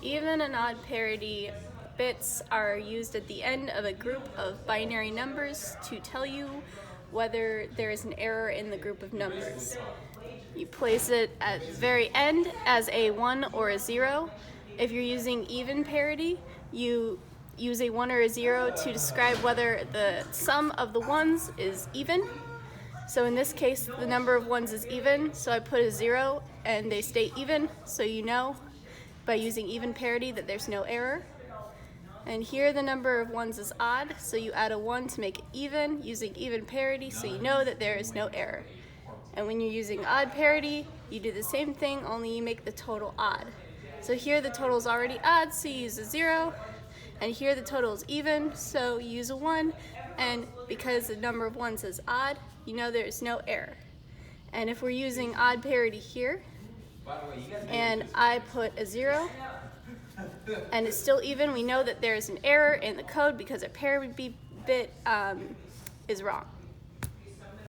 Even and odd parity bits are used at the end of a group of binary numbers to tell you whether there is an error in the group of numbers. You place it at the very end as a 1 or a 0. If you're using even parity, you use a 1 or a 0 to describe whether the sum of the ones is even. So in this case, the number of ones is even, so I put a 0 and they stay even, so you know by using even parity that there's no error. And here the number of ones is odd, so you add a 1 to make it even, using even parity, so you know that there is no error. And when you're using odd parity, you do the same thing, only you make the total odd. So here the total is already odd, so you use a 0, and here the total is even, so you use a 1, and because the number of ones is odd, you know there is no error. And if we're using odd parity here, and I put a 0, and it's still even, we know that there is an error in the code because a parity bit is wrong.